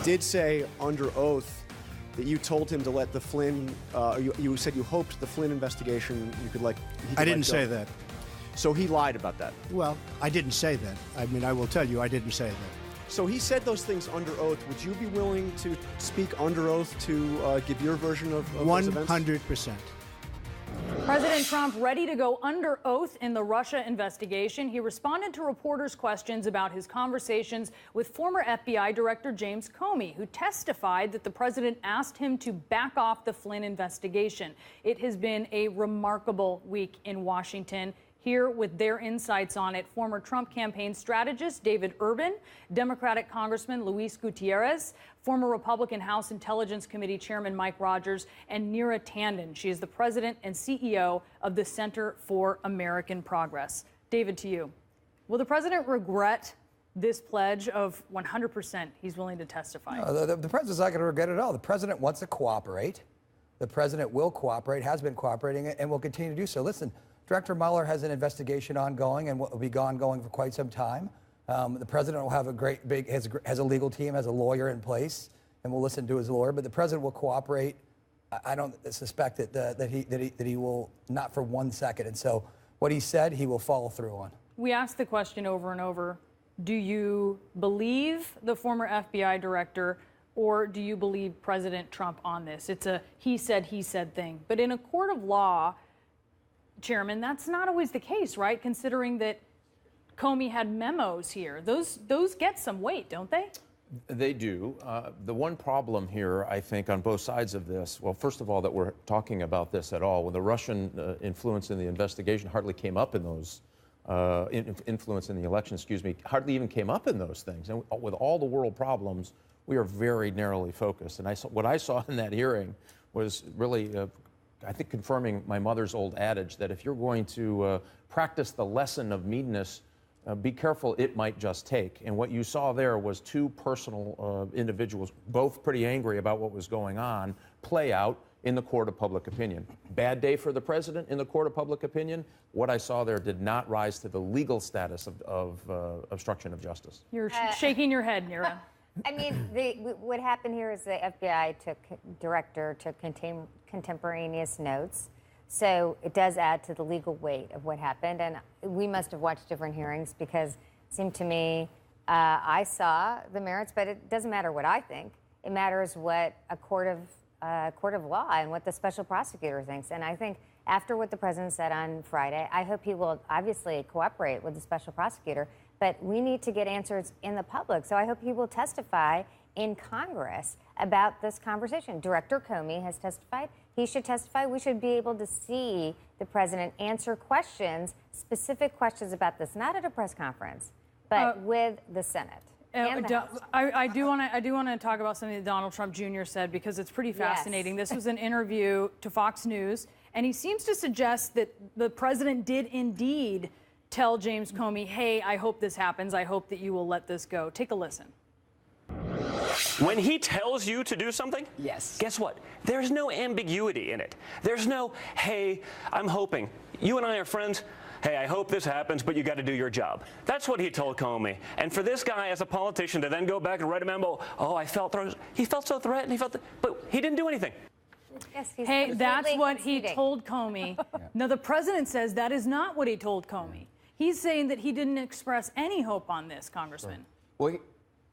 did say under oath that you told him to let the Flynn, you said you hoped the Flynn investigation, you could I didn't say that. So he lied about that. Well, I didn't say that. I mean, I will tell you, I didn't say that. So he said those things under oath. Would you be willing to speak under oath to give your version of those events? 100%. President Trump ready to go under oath in the Russia investigation. He responded to reporters' questions about his conversations with former FBI Director James Comey, who testified that the president asked him to back off the Flynn investigation. It has been a remarkable week in Washington. Here with their insights on it, former Trump campaign strategist David Urban, Democratic Congressman Luis Gutierrez, former Republican House Intelligence Committee Chairman Mike Rogers, and Neera Tanden. She is the president and CEO of the Center for American Progress. David, to you. Will the president regret this pledge of 100% he's willing to testify? No, the president's not going to regret it at all. The president wants to cooperate. The president will cooperate, has been cooperating, and will continue to do so. Listen, Director Mueller has an investigation ongoing and will be ongoing for quite some time. The president will have a great big, has a legal team, has a lawyer in place, and will listen to his lawyer. But the president will cooperate. I don't suspect that he will not for 1 second. And so what he said, he will follow through on. We asked the question over and over. Do you believe the former FBI director, or do you believe President Trump on this? It's a he said thing. But in a court of law, Chairman, that's not always the case, right? Considering that Comey had memos here. Those get some weight, don't they? They do. The one problem here, I think, on both sides of this, well, first of all, that we're talking about this at all, when the Russian influence in the investigation hardly came up in those, influence in the election, hardly even came up in those things. And with all the world problems, we are very narrowly focused. And what I saw in that hearing was really I think confirming my mother's old adage that if you're going to practice the lesson of meanness, be careful, it might just take. And what you saw there was two personal individuals, both pretty angry about what was going on, play out in the court of public opinion. Bad day for the president in the court of public opinion. What I saw there did not rise to the legal status of obstruction of justice. You're shaking your head, Neera. I mean, what happened here is the FBI director took contemporaneous notes. So it does add to the legal weight of what happened. And we must have watched different hearings because it seemed to me I saw the merits, but it doesn't matter what I think. It matters what a court of law and what the special prosecutor thinks. And I think after what the president said on Friday, I hope he will obviously cooperate with the special prosecutor. But we need to get answers in the public. So I hope he will testify in Congress about this conversation. Director Comey has testified. He should testify. We should be able to see the president answer questions, specific questions about this, not at a press conference, but with the Senate. I do want to talk about something that Donald Trump Jr. said because it's pretty fascinating. Yes. This was an interview to Fox News, and he seems to suggest that the president did indeed tell James Comey, hey, I hope this happens. I hope that you will let this go. Take a listen. When he tells you to do something, yes, guess what? There's no ambiguity in it. There's no, hey, I'm hoping. You and I are friends. Hey, I hope this happens, but you got to do your job. That's what he told Comey. And for this guy as a politician to then go back and write a memo, oh, he felt so threatened, but he didn't do anything. Yes, hey, that's what he told Comey. No, the president says that is not what he told Comey. He's saying that he didn't express any hope on this, Congressman. Well,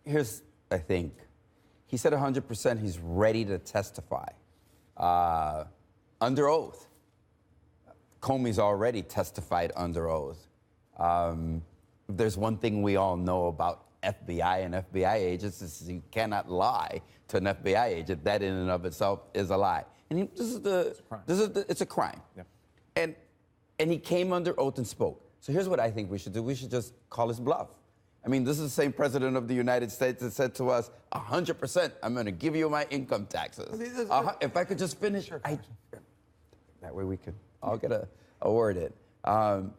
here's, I think, he said 100% he's ready to testify under oath. Comey's already testified under oath. There's one thing we all know about FBI and FBI agents is you cannot lie to an FBI agent. That in and of itself is a lie. And it's a crime. Yeah. And he came under oath and spoke. So here's what I think we should do. We should just call his bluff. I mean, this is the same president of the United States that said to us, 100%, I'm going to give you my income taxes. If I could just finish. That way we could all get a word in.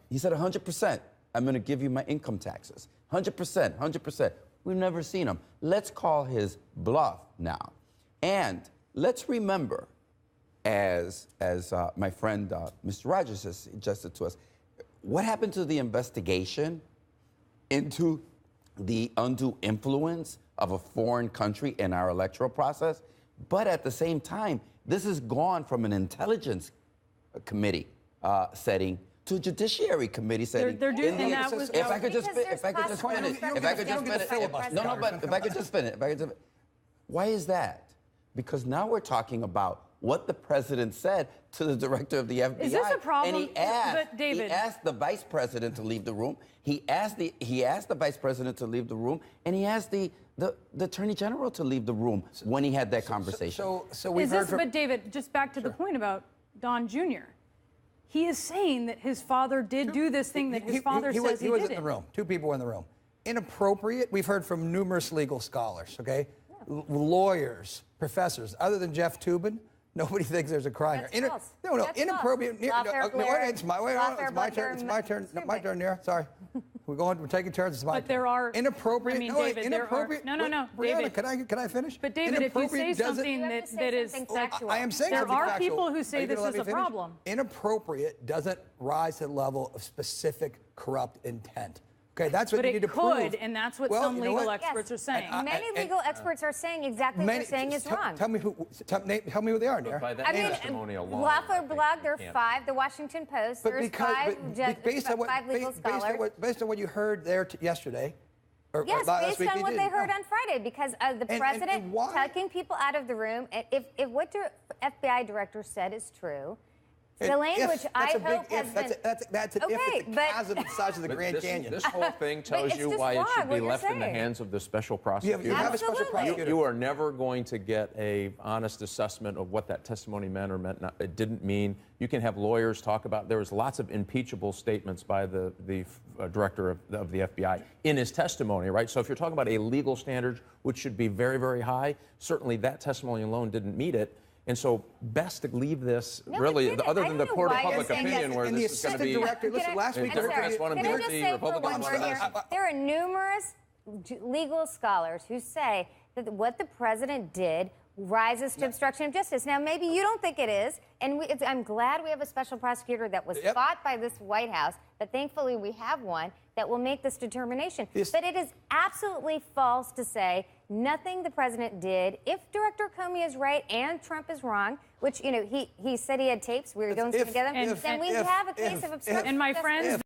He said 100%, I'm going to give you my income taxes. 100%, 100%. We've never seen him. Let's call his bluff now. And let's remember, as my friend Mr. Rogers has suggested to us, what happened to the investigation into the undue influence of a foreign country in our electoral process. But at the same time, this has gone from an intelligence committee setting to a judiciary committee setting. They're doing that. If I could just finish. Why is that? Because now we're talking about what the president said to the director of the FBI. Is this a problem? And David, he asked the vice president to leave the room. He asked the vice president to leave the room, and he asked the attorney general to leave the room when he had that conversation. So we've heard from... But David, just back to the point about Don Jr. He is saying that his father did do this thing that his father says he did. He was in the room. Two people were in the room. Inappropriate. We've heard from numerous legal scholars, okay? Lawyers, professors. Other than Jeff Toobin, nobody thinks there's a crime here. False. No, That's inappropriate. false. It's my turn. My turn here. Sorry. We're taking turns. It's my But there are inappropriate. I mean, no, David, inappropriate. there are, no, Brianna, David. can I finish? But David, if you say something that is, I am saying there something are factual. people who say you this gonna let is me a finish? problem. Inappropriate doesn't rise to the level of specific corrupt intent. Okay, that's what but you it need to could, prove. and that's what Well, some you know legal what? experts are saying. Many legal experts are saying exactly what you're saying is wrong. Tell me who they are, Nair. By that I mean, testimony alone, Lawful I think Blog, you there are can't- 5. The Washington Post, there's 5 legal scholars. Based on what you heard there yesterday, or Yes, last based week, on you what did. they heard on Friday, because the president and why? tucking people out of the room. If what the FBI director said is true, the language I hope has been. That's an Okay, if. It's a but- chasm the size of the But Grand this, Canyon. this whole thing tells it's you just why it wrong should what be you're left in the saying. hands of the special prosecutor. You have a special Absolutely. prosecutor. You are never going to get a honest assessment of what that testimony meant or meant not. It didn't mean. You can have lawyers talk about. There was lots of impeachable statements by the director of the FBI in his testimony, right? So if you're talking about a legal standard, which should be very, very high, certainly that testimony alone didn't meet it. And so, best to leave this No, really, it didn't. other I than don't the know court of why you're public saying that. opinion, where And the this is going to assistant be. director, listen, last week, Democrats I'm sorry. want Can I just ambiguity, say for Republicans one want word here? this. There are numerous legal scholars who say that what the president did rises to obstruction of justice. Now, maybe you don't think it is, and I'm glad we have a special prosecutor that was fought by this White House, but thankfully we have one that will make this determination. But it is absolutely false to say nothing the president did. If Director Comey is right and Trump is wrong, which, he said he had tapes, we were going through together, then we have a case of obstruction. And my of justice. friends,